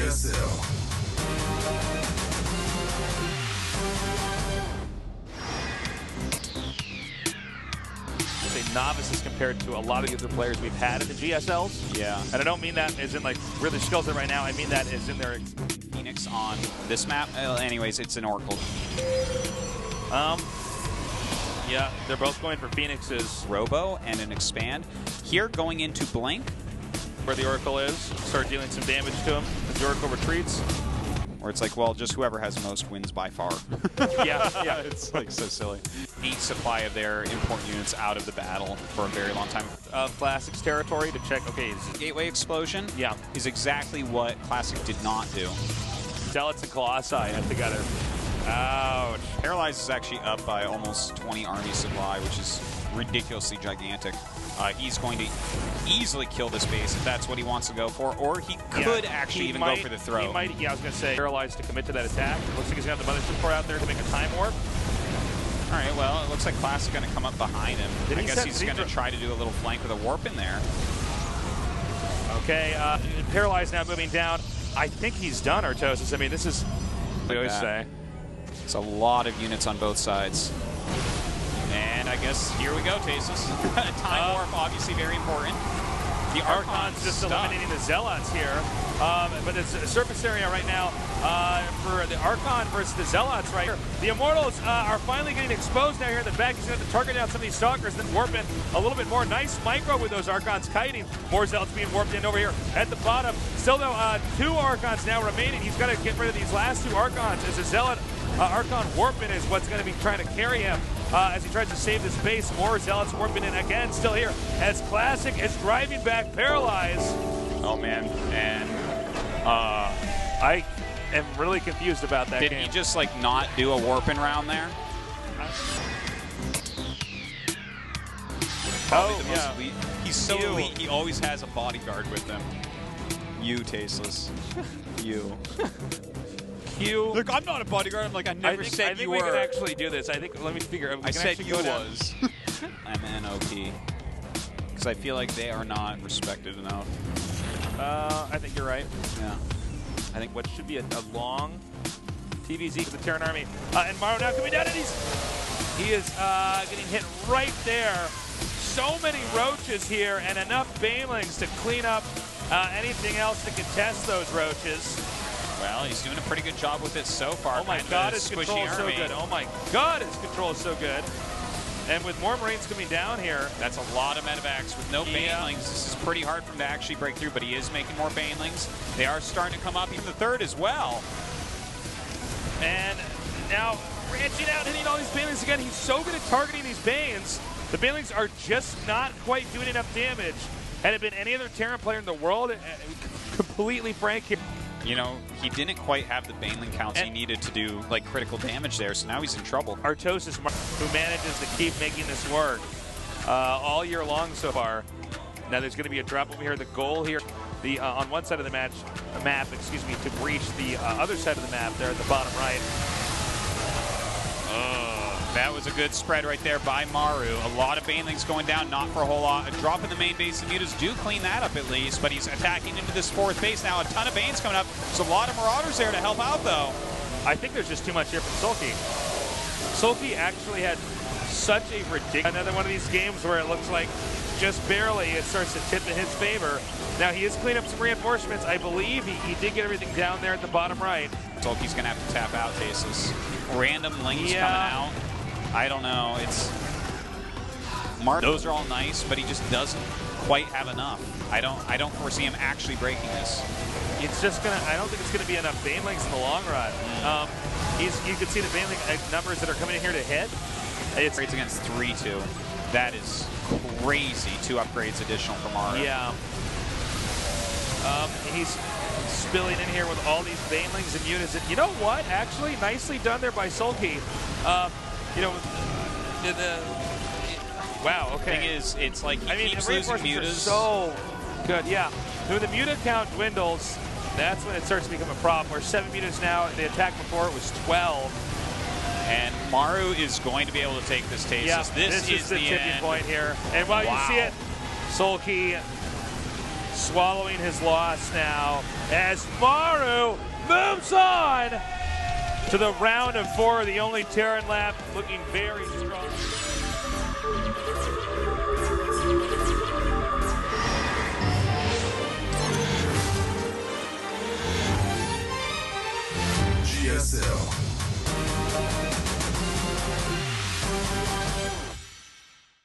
GSL. Novices compared to a lot of the other players we've had in the GSLs. Yeah. And I don't mean that as in like really skills right now. I mean that as in their Phoenix on this map. Anyways, it's an Oracle. Yeah, they're both going for Phoenix's Robo and an Expand. Here going into Blink, where the Oracle is. Start dealing some damage to him as the Oracle retreats. Where it's like, well, just whoever has most wins by far. Yeah. It's like so silly. 8 supply of their important units out of the battle for a very long time. Classic's territory to check, okay. Gateway Explosion yeah, is exactly what Classic did not do. Zealots and Colossi have together. Ouch. Paralyze is actually up by almost 20 army supply, which is ridiculously gigantic. He's going to easily kill this base if that's what he wants to go for, or he could actually even go for the throw. He might, yeah, I was going to say, Paralyzed to commit to that attack. Looks like he's going to have the Mothership Core out there to make a time warp. All right, well, it looks like Classic going to come up behind him. I guess he's going to try to do a little flank with a warp in there. Okay, Paralyzed now moving down. I think he's done, Artosis. I mean, this is what we always say. It's a lot of units on both sides. And I guess here we go, Tasis. Time warp, obviously very important. The Archon's just eliminating the Zealots here. But it's a surface area right now for the Archon versus the Zealots right here. The Immortals are finally getting exposed now here in the back. He's going to have to target down some of these Stalkers, then warp in a little bit more. Nice micro with those Archons kiting. More Zealots being warped in over here at the bottom. Still though, 2 Archons now remaining. He's got to get rid of these last 2 Archons as a Zealot Archon warping is what's going to be trying to carry him as he tries to save this base. More Zealots warping in again, still here as Classic is driving back Paralyze. Oh man, and I am really confused about that game. Did he just like not do a warping round there? Yeah. He's so elite, he always has a bodyguard with him. You, Tasteless. You. Q. Look, I'm not a bodyguard. I'm like, I never said you were. I think we can actually do this. I think, let me figure. I said you was. MNOP. Because I feel like they are not respected enough. I think you're right. Yeah. I think what should be a long TVZ for the Terran Army. And Maru now coming down, and he is getting hit right there. So many roaches here, and enough Banelings to clean up anything else to contest those roaches. Well, he's doing a pretty good job with it so far. Oh my God, his control is so good. Oh my God, his control is so good. And with more Marines coming down here, that's a lot of medevacs with no Banelings. This is pretty hard for him to actually break through, but he is making more Banelings. They are starting to come up, even the 3rd as well. And now branching out, hitting all these Banelings again. He's so good at targeting these Banes. The Banelings are just not quite doing enough damage. Had it been any other Terran player in the world, completely frank here. You know, he didn't quite have the Baneling counts he needed to do like critical damage there, so now he's in trouble. Artosis, who manages to keep making this work all year long so far. Now there's going to be a drop over here. The goal here, on one side of the map, to breach the other side of the map there at the bottom right. That was a good spread right there by Maru. A lot of Banelings going down, not for a whole lot. A drop in the main base. The Mutas do clean that up at least, but he's attacking into this 4th base now. A ton of Banes coming up. There's a lot of Marauders there to help out, though. I think there's just too much here from Sulky. Sulky actually had such a ridiculous... Another one of these games where it looks like just barely it starts to tip in his favor. Now he is cleaning up some reinforcements. I believe he did get everything down there at the bottom right. Sulky's going to have to tap out, Tasis. Random links coming out. I don't know. It's those are all nice, but he just doesn't quite have enough. I don't foresee him actually breaking this. It's just gonna. I don't think it's gonna be enough Banelings in the long run. You can see the Baneling numbers that are coming in here to hit. It's against 3-2. That is crazy. 2 upgrades additional from Maru. Yeah. He's spilling in here with all these Banelings and units. And you know what? Actually, nicely done there by Sulky. You know, wow, okay. Thing is, it's like he keeps losing Mutas. So good, yeah. When the Muta count dwindles, that's when it starts to become a problem. We're 7 Mutas now. The attack before it was 12. And Maru is going to be able to take this Tasis. Yeah, this is the tipping point here. And while you see it, Sulky swallowing his loss now as Maru moves on to the round of 4, the only Terran left, looking very strong. GSL.